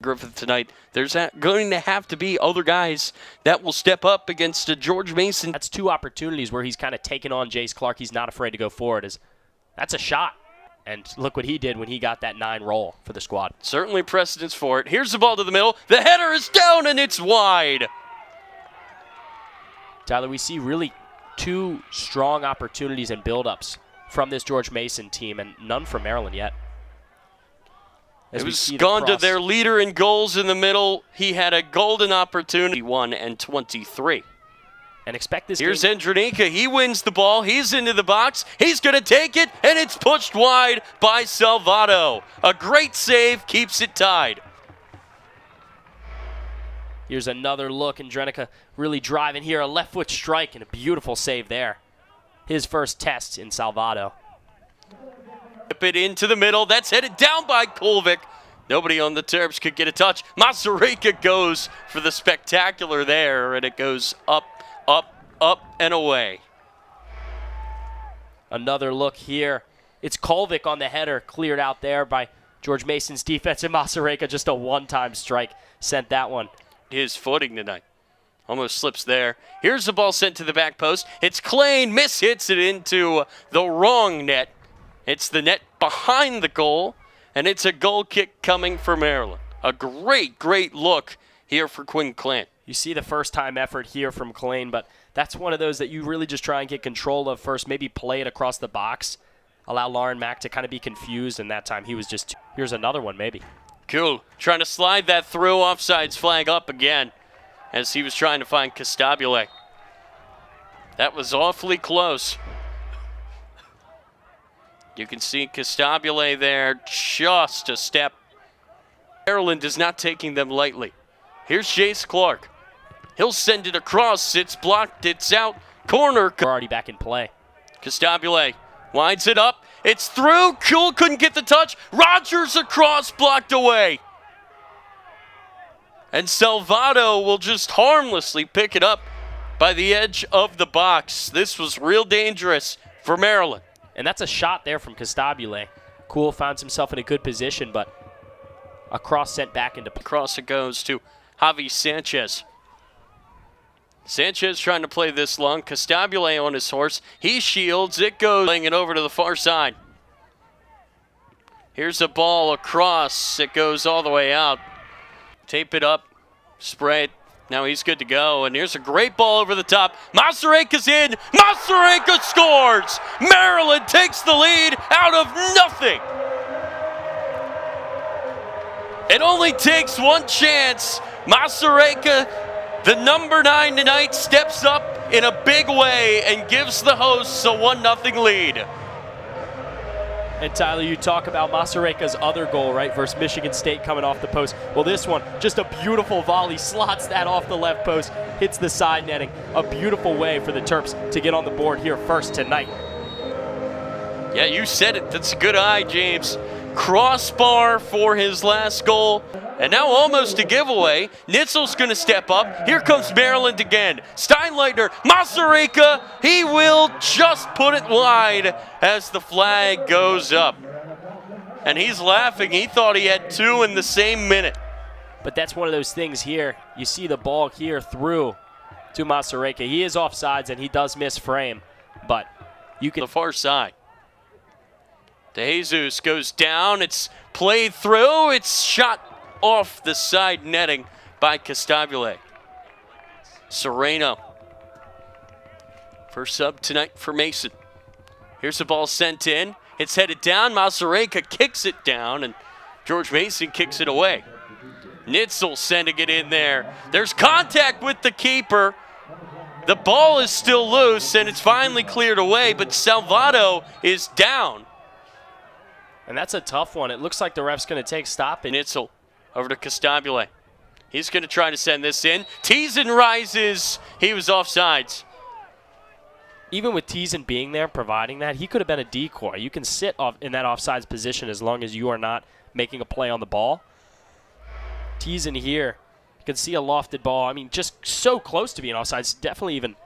Griffith tonight. There's going to have to be other guys that will step up against George Mason. That's two opportunities where he's kind of taken on Jace Clark. He's not afraid to go forward. That's a shot. And look what he did when he got that 9 roll for the squad. Certainly precedence for it. Here's the ball to the middle. The header is down and it's wide. Tyler, we see really two strong opportunities and build-ups from this George Mason team, and none from Maryland yet. It was gone to their leader in goals in the middle. He had a golden opportunity, 1 and 23. And expect this. Here's Endronika. He wins the ball. He's into the box. He's going to take it, and it's pushed wide by Salvato. A great save keeps it tied. Here's another look. Endronika really driving here. A left foot strike and a beautiful save there. His first test in Salvato. Whip it into the middle. That's headed down by Kovic. Nobody on the Terps could get a touch. Masareka goes for the spectacular there, and it goes up, up, up, and away. Another look here. It's Kovic on the header, cleared out there by George Mason's defense, and Masareka just a one-time strike sent that one. His footing tonight. Almost slips there. Here's the ball sent to the back post. It's Klain, mishits it into the wrong net. It's the net behind the goal, and it's a goal kick coming for Maryland. A great, great look here for Quinn Klain. You see the first-time effort here from Klain, but that's one of those that you really just try and get control of first, maybe play it across the box, allow Lauren Mack to kind of be confused, and that time he was just, here's another one maybe. Cool. Trying to slide that through, offsides flag up again as he was trying to find Costabile. That was awfully close. You can see Costabile there, just a step. Maryland is not taking them lightly. Here's Jace Clark. He'll send it across. It's blocked. It's out. Corner. We're already back in play. Costabile winds it up. It's through. Kuhl couldn't get the touch. Rogers across, blocked away. And Salvato will just harmlessly pick it up by the edge of the box. This was real dangerous for Maryland. And that's a shot there from Costabile. Kuhl finds himself in a good position, but a cross sent back into play. Cross it goes to Javi Sanchez. Sanchez trying to play this long. Costabile on his horse. He shields. It goes, laying it over to the far side. Here's a ball across. It goes all the way out. Tape it up. Spray it. Now he's good to go, and here's a great ball over the top. Masareka's in. Masareka scores! Maryland takes the lead out of nothing. It only takes one chance. Masareka, the number 9 tonight, steps up in a big way and gives the hosts a 1-0 lead. And Tyler, you talk about Masareka's other goal, right, versus Michigan State coming off the post. Well, this one, just a beautiful volley, slots that off the left post, hits the side netting. A beautiful way for the Terps to get on the board here first tonight. Yeah, you said it. That's a good eye, James. Crossbar for his last goal. And now almost a giveaway. Nitzel's going to step up. Here comes Maryland again. Steinleitner, Masareka, he will just put it wide as the flag goes up. And he's laughing. He thought he had 2 in the same minute. But that's one of those things here. You see the ball here through to Masareka. He is offsides and he does miss frame, but you can. The far side. De Jesus goes down. It's played through. It's shot off the side netting by Costabile. Sereno. First sub tonight for Mason. Here's the ball sent in. It's headed down. Masareka kicks it down, and George Mason kicks it away. Nitzel sending it in there. There's contact with the keeper. The ball is still loose, and it's finally cleared away, but Salvato is down. And that's a tough one. It looks like the ref's going to take stop. Nitzel over to Costabile. He's going to try to send this in. Teasen rises. He was offsides. Even with Teasen being there, providing that, he could have been a decoy. You can sit off in that offsides position as long as you are not making a play on the ball. Teasen here. You can see a lofted ball. I mean, just so close to being offsides. Definitely even.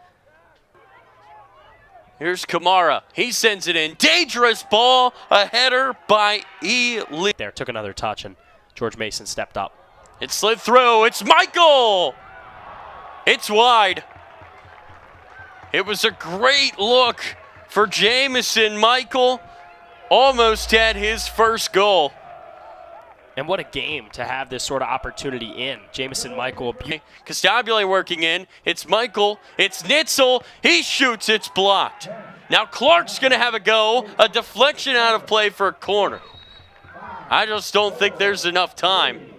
Here's Kamara. He sends it in. Dangerous ball. A header by E. Lee. There, took another touch, and George Mason stepped up. It slid through. It's Michael. It's wide. It was a great look for Jamison. Michael almost had his first goal. And what a game to have this sort of opportunity in. Jamison Michael. Costabile working in. It's Michael. It's Nitzel. He shoots. It's blocked. Now Clark's going to have a go. A deflection out of play for a corner. I just don't think there's enough time.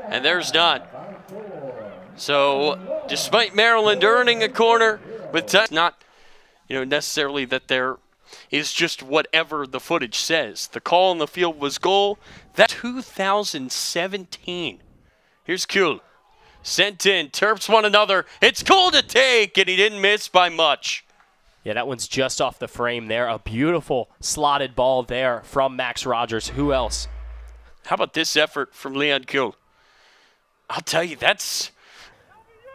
And there's not. So despite Maryland earning a corner with time, not necessarily that there is just whatever the footage says. The call on the field was goal. That's 2017. Here's Kuhl. Sent in. Terps one another. It's cool to take, and he didn't miss by much. Yeah, that one's just off the frame there. A beautiful slotted ball there from Max Rogers. Who else? How about this effort from Leon Kuhl? I'll tell you, that's...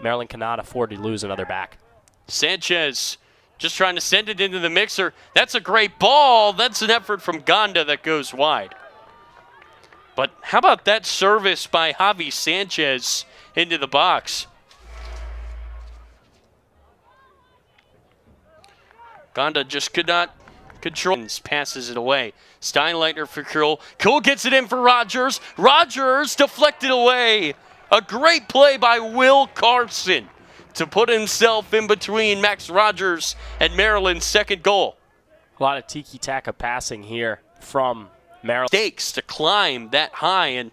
Maryland cannot afford to lose another back. Sanchez just trying to send it into the mixer. That's a great ball. That's an effort from Gonda that goes wide. But how about that service by Javi Sanchez into the box? Gonda just could not control. Passes it away. Steinleitner for Kuhl. Kuhl gets it in for Rogers. Rogers deflected away. A great play by Will Carson to put himself in between Max Rogers and Maryland's second goal. A lot of tiki-taka passing here from Maryland. Stakes to climb that high, and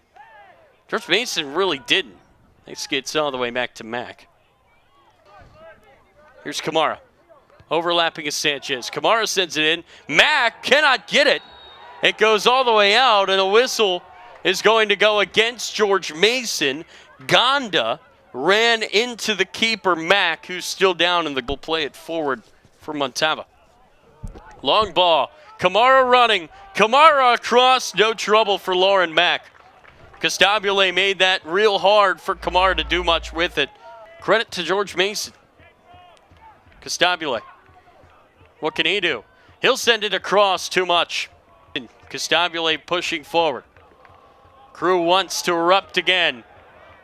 George Mason really didn't. They skids all the way back to Mac. Here's Kamara. Overlapping is Sanchez. Kamara sends it in. Mac cannot get it. It goes all the way out, and a whistle is going to go against George Mason. Gonda ran into the keeper, Mack, who's still down, and will play it forward for Montava. Long ball. Kamara running. Kamara across. No trouble for Lauren Mack. Costabile made that real hard for Kamara to do much with it. Credit to George Mason. Costabile. What can he do? He'll send it across. Too much. Costabile pushing forward. Crew wants to erupt again.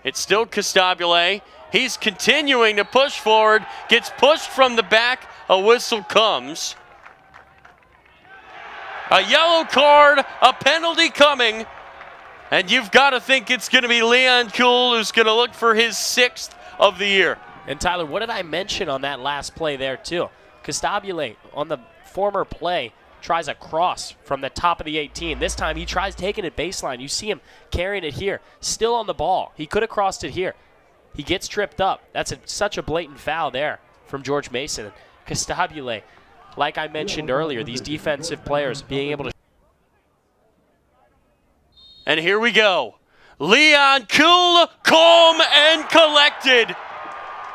It's still Costabile. He's continuing to push forward. Gets pushed from the back. A whistle comes. A yellow card. A penalty coming. And you've got to think it's going to be Leon Kuhl, who's going to look for his 6th of the year. And Tyler, what did I mention on that last play there too? Costabile on the former play tries a cross from the top of the 18. This time he tries taking it baseline. You see him carrying it here. Still on the ball. He could have crossed it here. He gets tripped up. That's such a blatant foul there from George Mason. Costabile, like I mentioned earlier, these defensive players being able to... And here we go. Leon Kuhl, calm and collected.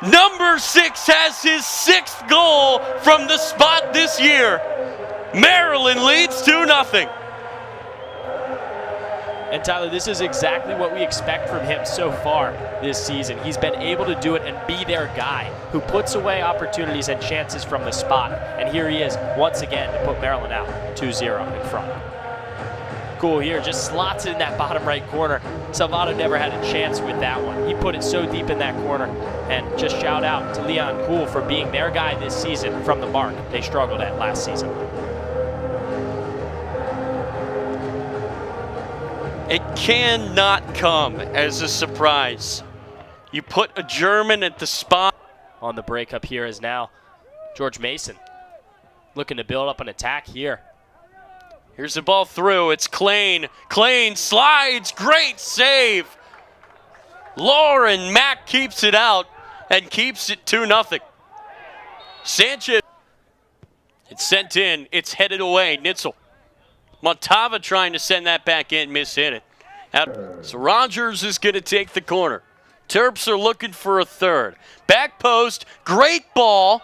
Number 6 has his 6th goal from the spot this year. Maryland leads 2-0. And Tyler, this is exactly what we expect from him so far this season. He's been able to do it and be their guy who puts away opportunities and chances from the spot. And here he is once again to put Maryland out 2-0 in front. Cool here, just slots it in that bottom right corner. Salvato never had a chance with that one. He put it so deep in that corner. And just shout out to Leon Kuhl for being their guy this season from the mark they struggled at last season. It cannot come as a surprise. You put a German at the spot. On the breakup here is now George Mason looking to build up an attack here. Here's the ball through. It's Klain. Klain slides. Great save. Lauren Mack keeps it out and keeps it 2-0. Sanchez. It's sent in. It's headed away. Nitzel. Montava trying to send that back in. Mishit it. So Rogers is going to take the corner. Terps are looking for a third. Back post. Great ball.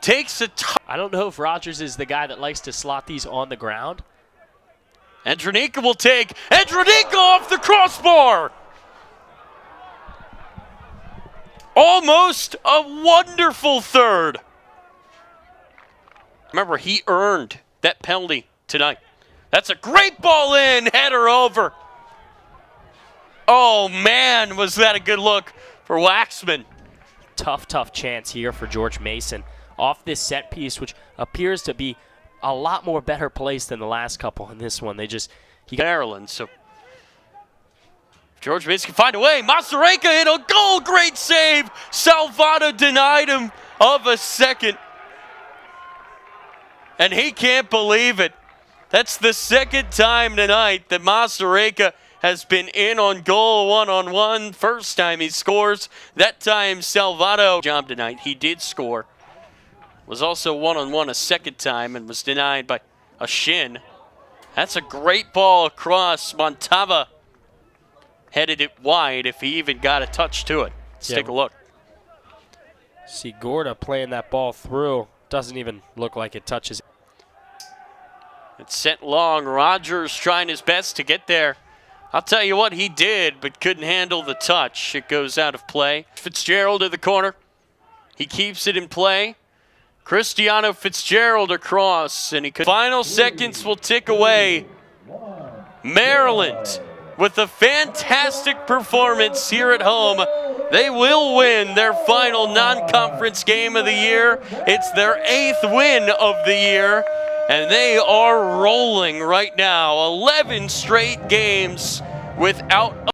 Takes a I don't know if Rogers is the guy that likes to slot these on the ground. Andronika will take. Andronika off the crossbar. Almost a wonderful third. Remember, he earned that penalty tonight. That's a great ball in, header over. Oh man, was that a good look for Waxman. Tough chance here for George Mason off this set piece, which appears to be a lot more better placed than the last couple in this one. He got Maryland, so George Mason can find a way. Masareka in a goal, great save. Salvato denied him of a second. And he can't believe it. That's the second time tonight that Masareka has been in on goal one-on-one. First time he scores. That time Salvato job tonight. He did score. Was also one-on-one a second time and was denied by a shin. That's a great ball across. Montava headed it wide if he even got a touch to it. Let's take a look. See Gorda playing that ball through. Doesn't even look like it touches. It's sent long. Rogers trying his best to get there. I'll tell you what, he did, but couldn't handle the touch. It goes out of play. Fitzgerald in the corner. He keeps it in play. Cristiano Fitzgerald across, and he could. Final seconds will tick away. Maryland, with a fantastic performance here at home, they will win their final non-conference game of the year. It's their 8th win of the year, and they are rolling right now. 11 straight games without